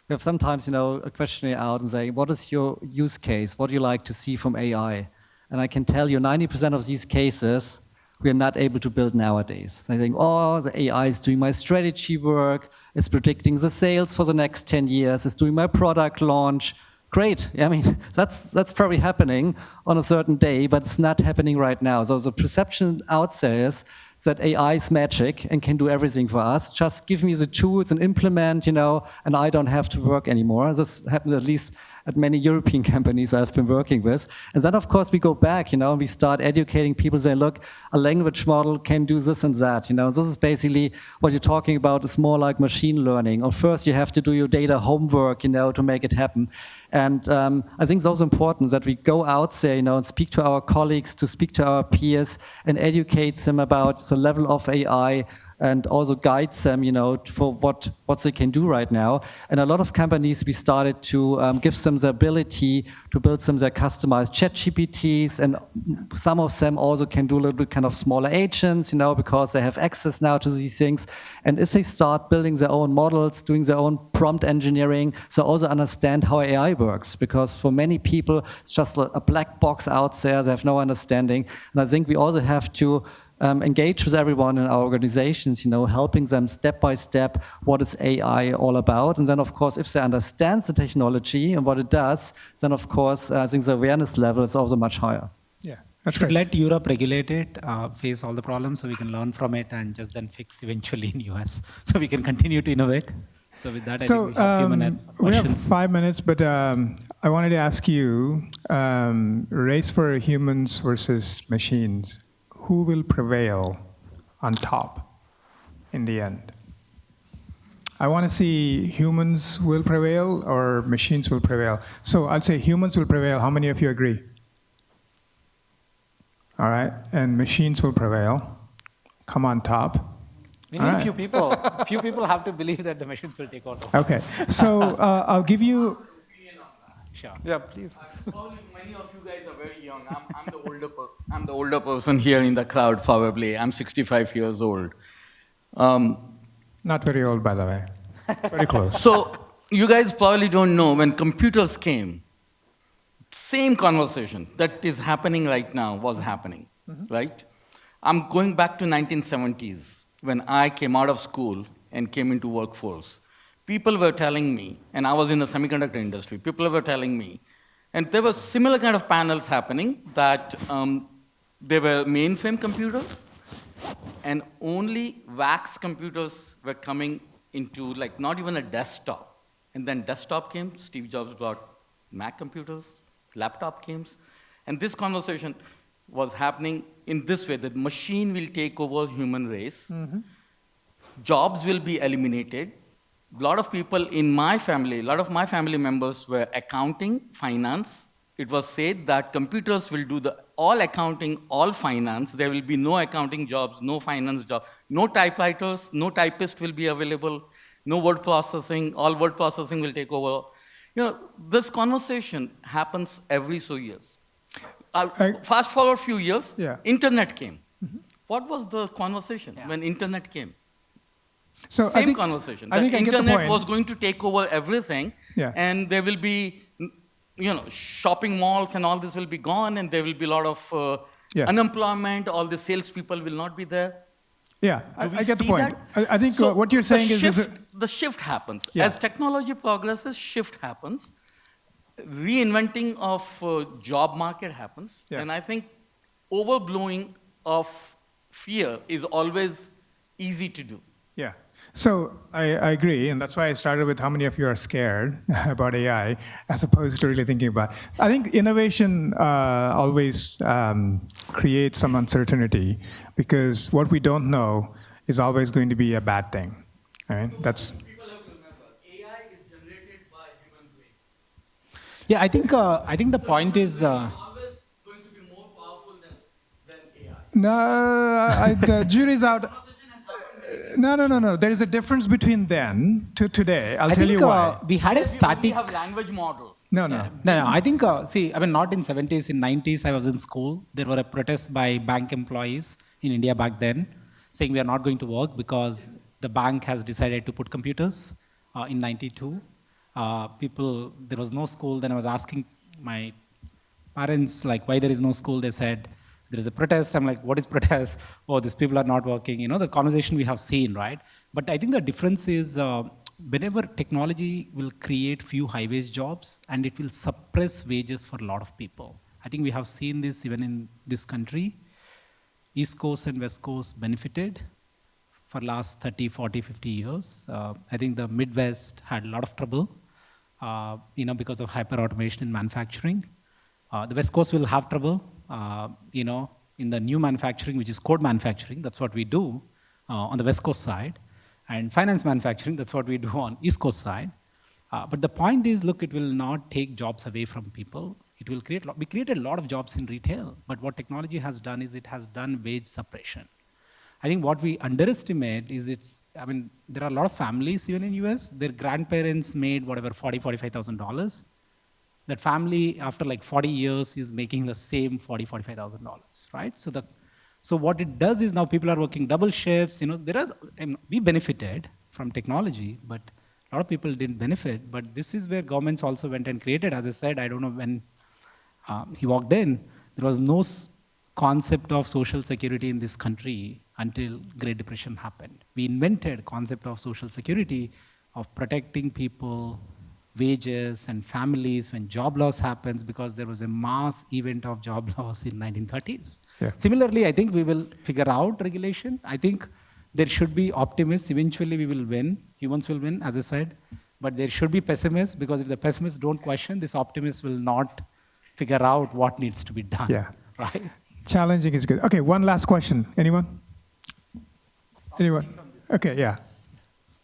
have sometimes, a questionnaire out and say, what is your use case? What do you like to see from AI? And I can tell you 90% of these cases, we are not able to build nowadays. They think, the AI is doing my strategy work, it's predicting the sales for the next 10 years, it's doing my product launch. Great, I mean, that's probably happening on a certain day, but it's not happening right now. So the perception out there is that AI is magic and can do everything for us. Just give me the tools and implement, and I don't have to work anymore. This happens at least at many European companies I've been working with. And then, of course, we go back, and we start educating people, say, look, a language model can do this and that. This is basically what you're talking about is more like machine learning. Or first, you have to do your data homework, to make it happen. And I think it's also important that we go out there, and speak to our colleagues, to speak to our peers, and educate them about the level of AI, and also guides them, for what they can do right now. And a lot of companies, we started to give them the ability to build them their customized chat GPTs, and some of them also can do a little bit kind of smaller agents, because they have access now to these things. And if they start building their own models, doing their own prompt engineering, they also understand how AI works, because for many people, it's just a black box out there. They have no understanding. And I think we also have to engage with everyone in our organizations, helping them step by step, what is AI all about? And then, of course, if they understand the technology and what it does, then, of course, I think the awareness level is also much higher.
Yeah, that's
Should
great.
let Europe regulate it, face all the problems, so we can learn from it and just then fix eventually in US. So we can continue to innovate. So with that, I think we have a few minutes for
we have
questions.
5 minutes, but I wanted to ask you, race for humans versus machines. Who will prevail on top in the end? I want to see humans will prevail or machines will prevail. So I'll say humans will prevail. How many of you agree? All right, and machines will prevail. Come on top.
We
All
need
right.
few people have to believe that the machines will take over.
Okay, so I'll give you.
Sure.
Yeah, please.
Probably many of you guys are very young. I'm the older person here in the crowd. Probably I'm 65 years old.
Not very old, by the way. Very close.
So you guys probably don't know when computers came. Same conversation that is happening right now was happening, right? I'm going back to 1970s when I came out of school and came into workforce. People were telling me, and I was in the semiconductor industry, people were telling me, and there were similar kind of panels happening that there were mainframe computers, and only wax computers were coming into like not even a desktop. And then desktop came, Steve Jobs brought Mac computers, laptop came, and this conversation was happening in this way, that machine will take over human race, jobs will be eliminated. A lot of people in my family, a lot of my family members were accounting, finance. It was said that computers will do all accounting, all finance. There will be no accounting jobs, no finance jobs, no typewriters, no typist will be available, no word processing, all word processing will take over. This conversation happens every so years. Fast forward a few years, internet came. What was the conversation when internet came?
So
Same conversation.
I think
the
I get the
internet
point.
was going to take over everything, and there will be, shopping malls and all this will be gone, and there will be a lot of unemployment. All the salespeople will not be there.
Yeah, I get the
see
point.
that?
I think what you're saying is
the shift happens. As technology progresses, shift happens. Reinventing of job market happens. And I think overblowing of fear is always easy to do.
Yeah. So I agree, and that's why I started with how many of you are scared about AI, as opposed to really thinking about. I think innovation always creates some uncertainty, because what we don't know is always going to be a bad thing. Right? That's.
People have to remember, AI is generated by human brain.
Yeah, I think the point is.
It's always going to be more powerful than AI.
No, the jury's out. No. There is a difference between then to today. I'll tell you why.
We had a static.
We have language model.
No.
No. I think, not in 70s, in 90s, I was in school. There were a protest by bank employees in India back then, saying we are not going to work because the bank has decided to put computers in 92. There was no school. Then I was asking my parents, why there is no school. They said, there is a protest. I'm like, what is protest? Oh, these people are not working. The conversation we have seen, right? But I think the difference is whenever technology will create few high-wage jobs, and it will suppress wages for a lot of people. I think we have seen this even in this country. East Coast and West Coast benefited for last 30, 40, 50 years. I think the Midwest had a lot of trouble, because of hyper-automation in manufacturing. The West Coast will have trouble, in the new manufacturing, which is code manufacturing. That's what we do on the West Coast side. And finance manufacturing, that's what we do on East Coast side. But the point is, look, it will not take jobs away from people. It will we created a lot of jobs in retail, but what technology has done is it has done wage suppression. I think what we underestimate is there are a lot of families even in US, their grandparents made whatever, $45,000. That family after like 40 years is making the same $45,000, right? So what it does is now people are working double shifts, we benefited from technology, but a lot of people didn't benefit, but this is where governments also went and created, as I said, I don't know when he walked in, there was no concept of social security in this country until Great Depression happened. We invented concept of social security, of protecting people, wages and families when job loss happens, because there was a mass event of job loss in 1930s.
Yeah.
Similarly, I think we will figure out regulation. I think there should be optimists. Eventually we will win. Humans will win, as I said. But there should be pessimists, because if the pessimists don't question, this optimist will not figure out what needs to be done.
Yeah.
Right?
Challenging is good. Okay, one last question. Anyone? Anyone? Okay, yeah.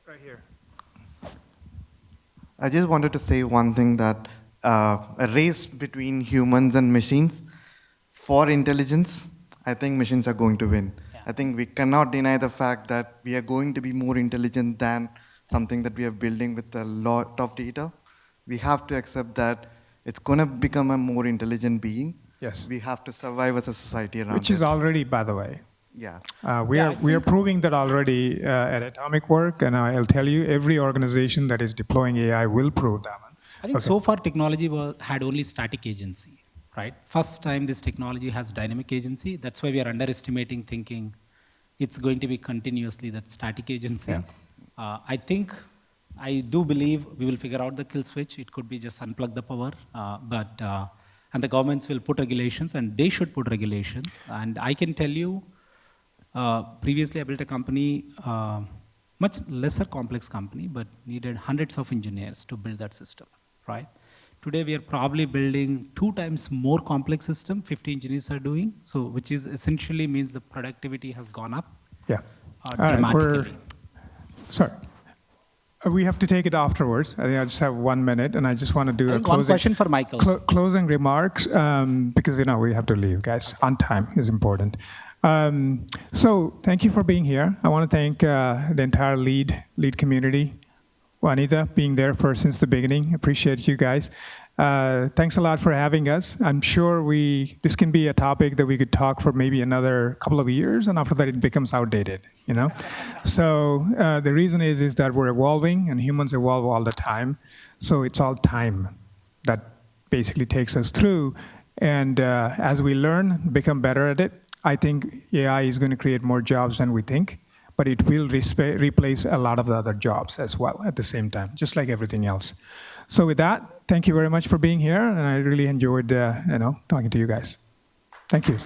Right here.
I just wanted to say one thing, that a race between humans and machines for intelligence, I think machines are going to win. Yeah. I think we cannot deny the fact that we are going to be more intelligent than something that we are building with a lot of data. We have to accept that it's going to become a more intelligent being.
Yes.
We have to survive as a society around it.
Which is already, by the way.
Yeah.
We are proving that already at Atomic Work, and I'll tell you, every organization that is deploying AI will prove that one.
I think so far technology had only static agency, right? First time this technology has dynamic agency. That's why we are underestimating, thinking it's going to be continuously that static agency. Yeah. I do believe we will figure out the kill switch. It could be just unplug the power, and the governments will put regulations, and they should put regulations. And I can tell you, previously I built a company, much lesser complex company, but needed hundreds of engineers to build that system, right? Today we are probably building 2 times more complex system, 50 engineers are doing, so which is essentially means the productivity has gone up.
Yeah.
Dramatically.
Sorry. We have to take it afterwards. I think I just have 1 minute, and I just want to do
one question for Michael.
Closing remarks, because we have to leave, guys. On time is important. So thank you for being here. I want to thank the entire lead community. Juanita being there since the beginning. Appreciate you guys. Thanks a lot for having us. I'm sure this can be a topic that we could talk for maybe another couple of years, and after that it becomes outdated, So the reason is that we're evolving, and humans evolve all the time. So it's all time that basically takes us through. And as we learn, become better at it, I think AI is going to create more jobs than we think, but it will replace a lot of the other jobs as well at the same time, just like everything else. So with that, thank you very much for being here, and I really enjoyed talking to you guys. Thank you.